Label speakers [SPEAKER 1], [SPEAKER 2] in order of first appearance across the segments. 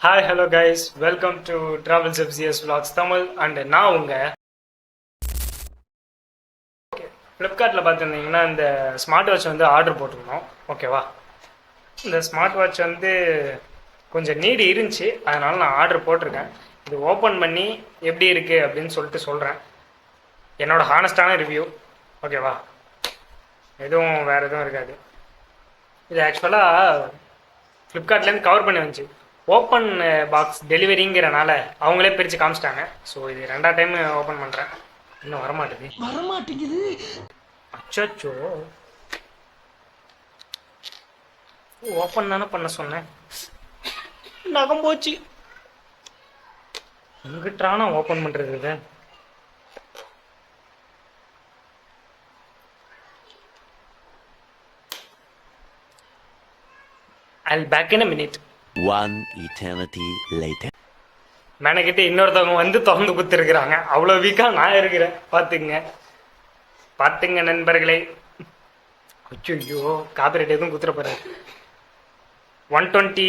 [SPEAKER 1] Hi hello guys, welcome to travels FCS vlogs Tamil. And நான் உங்கள் ஃப்ளிப்கார்ட்டில் பார்த்துருந்தீங்கன்னா இந்த ஸ்மார்ட் வாட்ச் வந்து ஆர்டர் போட்டிருந்தோம். ஓகேவா, இந்த ஸ்மார்ட் வாட்ச் வந்து கொஞ்சம் நீடி இருந்துச்சு, அதனால் நான் ஆர்டர் போட்டிருக்கேன். இது ஓப்பன் பண்ணி எப்படி இருக்குது அப்படின்னு சொல்லிட்டு சொல்கிறேன். என்னோட ஹானஸ்டான ரிவ்யூ. ஓகேவா, எதுவும் வேறு எதுவும் இருக்காது. இது ஆக்சுவலாக ஃப்ளிப்கார்ட்லேருந்து கவர் பண்ணி வந்துச்சு. ஓப்பன் பாக்ஸ் டெலிவரிங்கிறனால அவங்களே பிரித்து காமிச்சிட்டாங்க. ஸோ இது 2ஆவது டைம் ஓப்பன் பண்ணுறேன். இன்னும் வரமாட்டேங்குது. அச்சோ, ஓப்பன் தானே பண்ண சொன்னேன், நகம் போச்சு. எங்கிட்டானா ஓப்பன் பண்ணுறது இதை? I'll back in a minute.
[SPEAKER 2] One eternity later.
[SPEAKER 1] மெனக்கிட்ட இன்னொருத்தவங்க வந்து திறந்து குத்துருக்குறாங்க. அவ்வளோ வீக்காக நான் இருக்கிறேன். பார்த்துங்க நண்பர்களே. ஐயோ, காப்பிரைட் எதுவும் குத்துற போறாரு. 120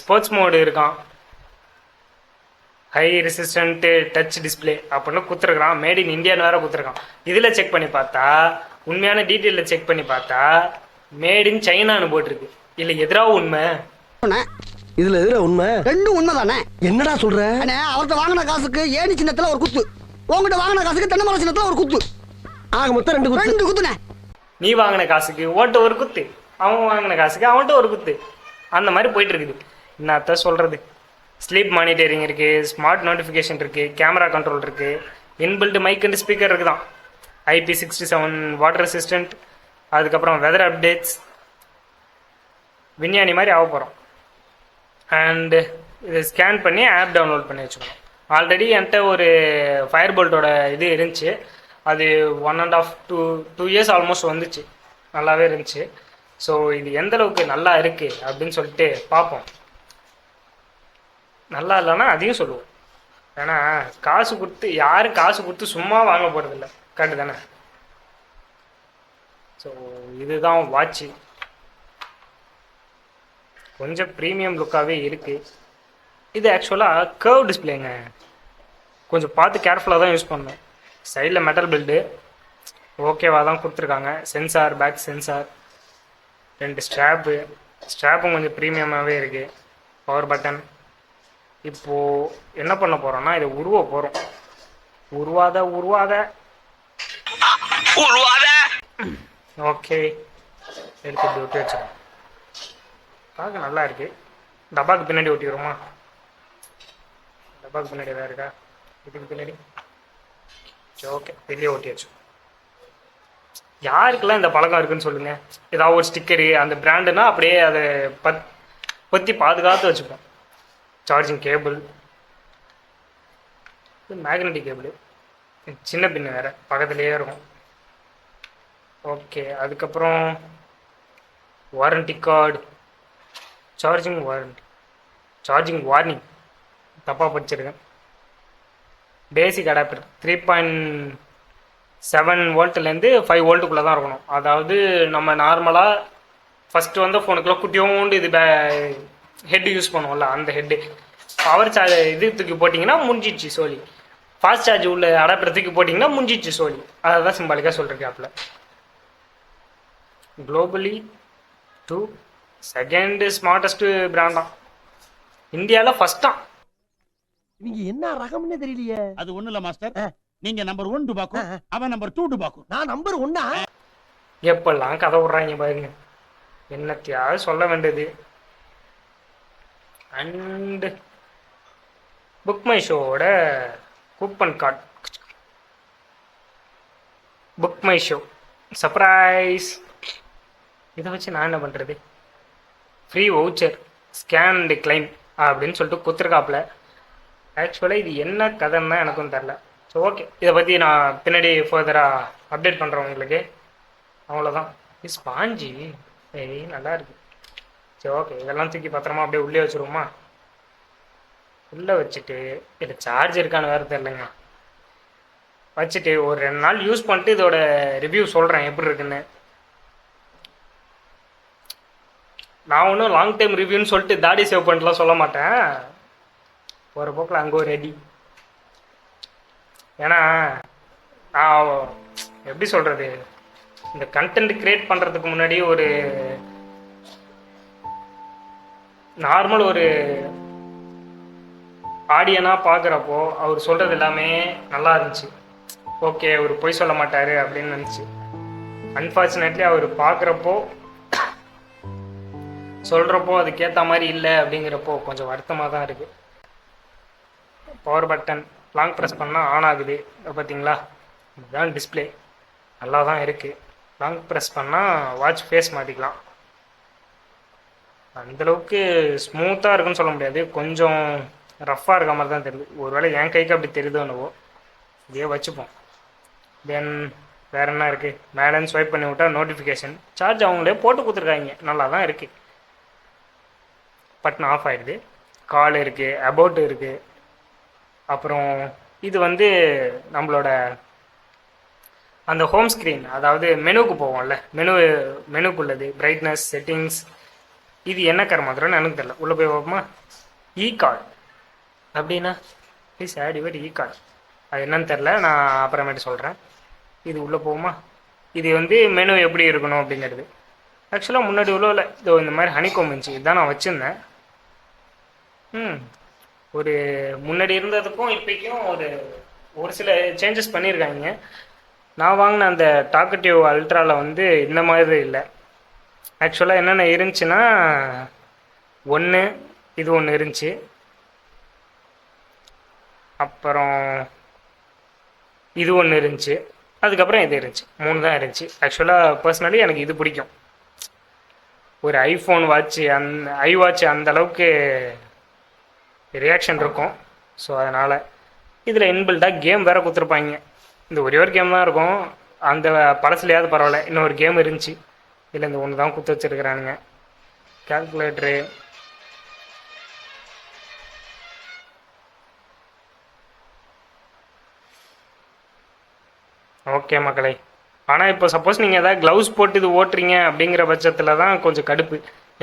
[SPEAKER 1] ஸ்போர்ட்ஸ் மோடு இருக்கான், ஹை ரெசிஸ்டன்ட் டச் டிஸ்பிளே அப்படின்னு குத்துருக்குறான். மேட் இன் இந்தியான்னு வேற குத்துருக்கான். இதில் செக் பண்ணி பார்த்தா, உண்மையான டீட்டெயிலில் செக் பண்ணி பார்த்தா மேட் இன் சைனான்னு போட்டிருக்கு. இல்லை எதிராக உண்மை.
[SPEAKER 3] இதுல எதுல உண்மை?
[SPEAKER 4] ரெண்டும் உண்மைதானே.
[SPEAKER 3] என்னடா சொல்ற?
[SPEAKER 4] அவர்கிட்ட வாங்கின காசுக்கு ஏணி சின்னத்துல ஒரு குத்து, உங்ககிட்ட வாங்கின காசுக்கு தென்னை மரம் சின்னத்துல ஒரு குத்து.
[SPEAKER 3] ஆக மொத்தம் ரெண்டு
[SPEAKER 4] குத்துனே.
[SPEAKER 1] நீ வாங்கின காசுக்கு ஓட்ட ஒரு குத்து, அவன் வாங்கின காசுக்கு அவன்கிட்ட ஒரு குத்து. அந்த மாதிரி போயிட்டு இருக்குது. என்னத்த சொல்றது? ஸ்லீப் மானிட்டரிங் இருக்கு, ஸ்மார்ட் நோட்டிஃபிகேஷன் இருக்கு, கேமரா கண்ட்ரோல் இருக்கு, இன்பில்ட் மைக் அண்ட் ஸ்பீக்கர் இருக்குதான், IP67 வாட்டர் ரெசிஸ்டன்ட், அதுக்கப்புறம் வெதர் அப்டேட்ஸ். விஞ்ஞானி மாதிரி ஆக போகிறோம். அண்டு இதை ஸ்கேன் பண்ணி ஆப் டவுன்லோட் பண்ணி வச்சுக்கணும். ஆல்ரெடி என்கிட்ட ஒரு ஃபயர் போல்ட்டோட இது இருந்துச்சு. அது 1.5 to 2 years ஆல்மோஸ்ட் வந்துச்சு. நல்லாவே இருந்துச்சு. ஸோ இது எந்த அளவுக்கு நல்லா இருக்குது அப்படின்னு சொல்லிட்டு பார்ப்போம். நல்லா இல்லைன்னா அதையும் சொல்லுவோம். ஏன்னா காசு கொடுத்து யாரும் காசு கொடுத்து சும்மா வாங்க போகிறதில்ல, கரெக்டு தானே? ஸோ இதுதான் வாட்ச்சு. கொஞ்சம் ப்ரீமியம் லுக்காகவே இருக்குது. இது ஆக்சுவலாக கர்வ் டிஸ்பிளேங்க. கொஞ்சம் பார்த்து கேர்ஃபுல்லாக தான் யூஸ் பண்ணணும். சைடில் மெட்டல் பில்டு ஓகேவாக தான் கொடுத்துருக்காங்க. சென்சார், பேக் சென்சார், 2 ஸ்ட்ராப்பும் கொஞ்சம் ப்ரீமியமாகவே இருக்குது. Power button. இப்போது என்ன பண்ண போகிறோன்னா இதை உருவ போகிறோம். உருவாத ஓகே, எடுத்து விட்டு வச்சிடலாம். பார்க்க நல்லா இருக்கு. டப்பாக்கு பின்னாடி ஒட்டிடுவோமா? டப்பாக்கு பின்னாடி எதாவது இருக்கா? இதுக்கு பின்னாடி சரி, ஓகே, வெளியே ஒட்டியாச்சு. யாருக்கெல்லாம் இந்த பழக்கம் இருக்குன்னு சொல்லுங்க. ஏதாவது ஒரு ஸ்டிக்கரு அந்த பிராண்டுனா அப்படியே அதை பற்றி பாதுகாத்து வச்சுப்போம். சார்ஜிங் கேபிள், மேக்னெட்டிக் கேபிள், சின்ன பின்னு வேற பக்கத்துலேயே இருக்கும். ஓகே, அதுக்கப்புறம் வாரண்டி கார்டு, சார்ஜிங் வார்னிங் தப்பாக படிச்சிருக்கேன். பேசிக் அடாப்டர் 3.7 வோல்ட்லேருந்து 5 வோல்ட்டுக்குள்ளே தான் இருக்கணும். அதாவது நம்ம நார்மலாக ஃபஸ்ட்டு வந்த ஃபோனுக்குலாம் குட்டியோண்டு இது ஹெட்டு யூஸ் பண்ணுவோம்ல, அந்த ஹெட்டு. பவர் சார்ஜ் இது தூக்கி போட்டிங்கன்னா முடிஞ்சிச்சு சோலி. ஃபாஸ்ட் சார்ஜ் உள்ள அடாப்டர் தூக்கி போட்டிங்கன்னா முடிஞ்சிச்சு சோலி. அதை தான் சிம்பாலிக்காக சொல்லிருக்காப்புல. குளோபலி 2 செகண்ட் ஸ்மார்ட்டஸ்ட் பிராண்டாம். இந்தியாவில் ஃபர்ஸ்ட் தான்.
[SPEAKER 3] நீங்க என்ன ரகம்னே தெரியலையே.
[SPEAKER 5] அது ஒண்ணு இல்ல மாஸ்டர், நீங்க நம்பர் 1 டுபாக்கும், அவன் நம்பர் 2 டுபாக்கும்.
[SPEAKER 3] நான் நம்பர் 1.
[SPEAKER 1] எப்பெல்லாம் கதை விடுறாங்க பாருங்க, என்னத்தையாவது சொல்ல வேண்டியது. அண்ட் புக் மை ஷோவோட coupon card. Book My Show surprise. இதை வச்சு நான் என்ன பண்ணுறது? Free voucher, scan and claim அப்படின்னு சொல்லிட்டு குத்துருக்காப்புல. ஆக்சுவலாக இது என்ன கதைன்னு தான் எனக்கும் தெரில. ஸோ ஓகே, இதை பற்றி நான் பின்னாடி ஃபர்தராக அப்டேட் பண்ணுறேன் உங்களுக்கு. அவ்வளோதான். இது ஸ்பாஞ்சி நல்லா இருக்கு. சரி ஓகே, இதெல்லாம் தூக்கி பத்திரமா அப்படியே உள்ளே வச்சுருவோமா? உள்ளே வச்சுட்டு இது சார்ஜ் இருக்கான்னு வேறு தெரிலங்க. வச்சுட்டு ஒரு 2 நாள் யூஸ் பண்ணிட்டு இதோட ரிவ்யூ சொல்கிறேன் எப்படி இருக்குன்னு. நான் ஒன்றும் லாங் டைம் ரிவ்யூன்னு சொல்லிட்டு தாடி சேவ் பண்ணிட்டுலாம் சொல்ல மாட்டேன். போகிற போக்கில் அங்கே ஒரு ரெடி. ஏன்னா நான் எப்படி சொல்கிறது, இந்த கண்டென்ட் கிரியேட் பண்ணுறதுக்கு முன்னாடி ஒரு நார்மல் ஒரு ஆடியனாக பார்க்குறப்போ அவர் சொல்கிறது எல்லாமே நல்லா இருந்துச்சு. ஓகே, அவர் பொய் சொல்ல மாட்டார் அப்படின்னு நினச்சி. அன்ஃபார்ச்சுனேட்லி அவர் பார்க்குறப்போ சொல்கிறப்போ அதுக்கேற்ற மாதிரி இல்லை அப்படிங்கிறப்போ கொஞ்சம் வருத்தமாக தான் இருக்குது. பவர் பட்டன் லாங் ப்ரெஸ் பண்ணால் ஆன் ஆகுது பார்த்தீங்களா, இதுதான் டிஸ்பிளே. நல்லா தான் இருக்குது. லாங் ப்ரெஸ் பண்ணால் வாட்ச் ஃபேஸ் மாற்றிக்கலாம். அந்தளவுக்கு ஸ்மூத்தாக இருக்குன்னு சொல்ல முடியாது, கொஞ்சம் ரஃப்பாக இருக்க மாதிரி தான் தெரியுது. ஒருவேளை என் கைக்கு அப்படி தெரியுதோ என்னவோ. இதே வச்சுப்போம். தென் வேறு என்ன இருக்குது, மேலேன்னு ஸ்வைப் பண்ணி விட்டால் நோட்டிஃபிகேஷன். சார்ஜ் அவங்களே போட்டு கொடுத்துருக்காங்க, நல்லா தான் இருக்குது. பட்டன் ஆஃப் ஆகிடுது. கால் இருக்குது, அபவுட் இருக்குது. அப்புறம் இது வந்து நம்மளோட அந்த ஹோம் ஸ்க்ரீன், அதாவது மெனுவுக்கு போவோம்ல, மெனுக்குள்ளது பிரைட்னஸ், செட்டிங்ஸ். இது என்ன கர்மாத்திரம்னு எனக்கு தெரியல. உள்ளே போய் பார்ப்போமா. இ கார்டு அப்படின்னா please add your e card. அது என்னன்னு தெரில, நான் அப்புறமேட்டு சொல்கிறேன். இது உள்ளே போகுமா. இது வந்து மெனு எப்படி இருக்கணும் அப்படிங்கிறது. ஆக்சுவலாக முன்னாடி உள்ள இதோ இந்த மாதிரி ஹனிகோம் இருந்துச்சு, இதுதான் நான் வச்சுருந்தேன். ஒரு முன்னாடி இருந்ததுக்கும் இப்போக்கும் ஒரு சில சேஞ்சஸ் பண்ணியிருக்காங்க. நான் வாங்கின அந்த டாக்கட்டிவ் அல்ட்ராவில் வந்து இந்த மாதிரி இல்லை. ஆக்சுவலாக என்னென்ன இருந்துச்சுன்னா, இது ஒன்று இருந்துச்சு. அப்புறம் இது ஒன்று இருந்துச்சு. அதுக்கப்புறம் இது இருந்துச்சு. 3 தான் இருந்துச்சு. ஆக்சுவலாக பர்சனலி எனக்கு இது பிடிக்கும். ஒரு ஐஃபோன் வாட்ச் ஐவாட்ச் அந்த அளவுக்கு ரியாக்ஷன் இருக்கும். ஸோ அதனால் இதில் இன்பில்டாக கேம் வேறு கொடுத்துருப்பாங்க. இந்த ஒரே ஒரு கேம் தான் இருக்கும். அந்த பழசுலையாவது பரவாயில்ல, இன்னொரு கேம் இருந்துச்சு. இதில் இந்த ஒன்று தான் கொடுத்து வச்சுருக்கிறானுங்க. கால்குலேட்டரு, ஓகே மக்களே. ஆனால் இப்போ சப்போஸ் நீங்கள் எதாவது க்ளவுஸ் போட்டு இது ஓட்டுறீங்க அப்படிங்கிற பட்சத்தில் தான் கொஞ்சம் கடுப்பு.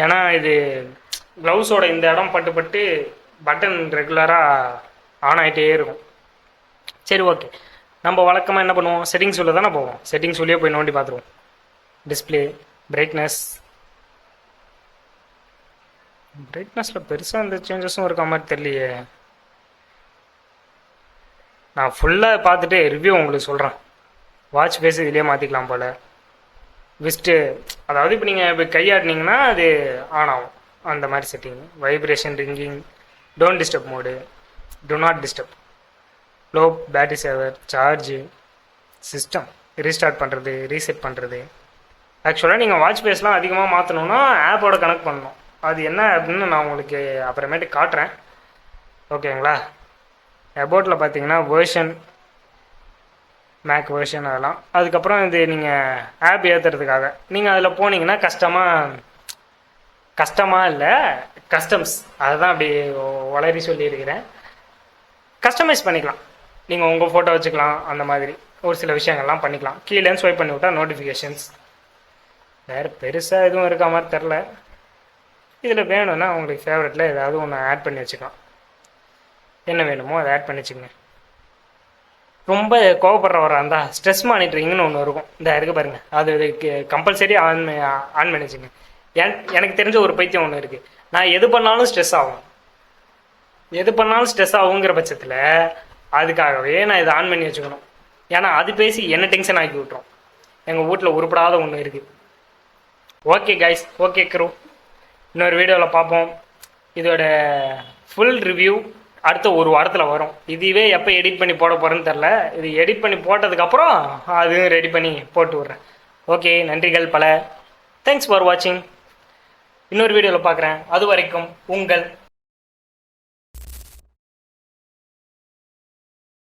[SPEAKER 1] ஏன்னா இது க்ளவுஸோட இந்த இடம் பட்டு பட்டன் ரெகுலராக ஆன் ஆகிட்டே இருக்கும். சரி, ஓகே. நம்ம வழக்கமாக என்ன பண்ணுவோம், செட்டிங்ஸ் உள்ள தானே போவோம். செட்டிங்ஸ் உள்ளே போய் நோண்டி பார்த்துருவோம். டிஸ்பிளே, பிரைட்னஸில் பெருசாக இந்த சேஞ்சஸும் இருக்க மாதிரி தெரியலையே. நான் ஃபுல்லாக பார்த்துட்டு ரிவ்யூ உங்களுக்கு சொல்கிறேன். வாட்ச் ஃபேஸ் இதிலே மாற்றிக்கலாம் போல். விஸ்ட்டு, அதாவது இப்போ நீங்கள் இப்போ கையாட்டினீங்கன்னா அது ஆன் ஆகும். அந்த மாதிரி setting. Vibration, ringing, don't disturb mode, to not disturb, low battery saver, charge, system restart பண்ணுறது, ரீசெட் பண்ணுறது. ஆக்சுவலாக நீங்கள் வாட்ச் ஃபேஸ்லாம் அதிகமாக மாற்றணுன்னா ஆப்போட கனெக்ட் பண்ணணும். அது என்ன அப்படின்னு நான் உங்களுக்கு அப்புறமேட்டு காட்டுறேன். ஓகேங்களா. அபவுட்டில் பார்த்தீங்கன்னா வேர்ஷன், மேக் வேர்ஷன் அதெல்லாம். அதுக்கப்புறம் இது நீங்கள் ஆப் ஏற்றுறதுக்காக நீங்கள் அதில் போனீங்கன்னா கஸ்டமாக இல்லை கஸ்டம்ஸ், அதுதான் அப்படி வளரி சொல்லியிருக்கிறேன். கஸ்டமைஸ் பண்ணிக்கலாம். நீங்கள் உங்கள் ஃபோட்டோ வச்சுக்கலாம். அந்த மாதிரி ஒரு சில விஷயங்கள்லாம் பண்ணிக்கலாம். கீழே ஸ்வைப் பண்ணி விட்டால் நோட்டிஃபிகேஷன்ஸ். வேறு பெருசாக எதுவும் இருக்க மாதிரி தெரில. இதில் வேணும்னா உங்களுக்கு ஃபேவரட்டில் ஏதாவது ஒன்று ஆட் பண்ணி வச்சுக்கலாம். என்ன வேணுமோ அதை ஆட் பண்ணி வச்சுக்கோங்க. ரொம்ப கோவப்படுறவராக இருந்தால் ஸ்ட்ரெஸ் மானிட்டரிங்னு ஒன்று இருக்கும். இந்த இருக்குது பாருங்கள், அது கம்பல்சரி ஆன் பண்ணி வச்சுங்க. எனக்கு தெரிஞ்ச ஒரு பைத்தியம் ஒன்று இருக்குது. நான் எது பண்ணாலும் ஸ்ட்ரெஸ் ஆகுங்கிற பட்சத்தில் அதுக்காகவே நான் இதை ஆன் பண்ணி வச்சுக்கணும். ஏன்னா அது பேசி என்ன டென்ஷன் ஆக்கி விட்டுரும். எங்கள் வீட்டில் உருப்படாத ஒன்று இருக்குது. ஓகே கைஸ், ஓகே க்ரூ, இன்னொரு வீடியோவில் பார்ப்போம். இதோட ஃபுல் ரிவ்யூ அடுத்த ஒரு வாரத்தில் வரும். இதுவே எப்போ எடிட் பண்ணி போட போகிறேன்னு தெரில. இது எடிட் பண்ணி போட்டதுக்கப்புறம் அதுவும் ரெடி பண்ணி போட்டு விட்றேன். ஓகே, நன்றிகள் பல. தேங்க்ஸ் ஃபார் வாட்சிங். இன்னொரு வீடியோவில் பார்க்குறேன். அது வரைக்கும் உங்கள்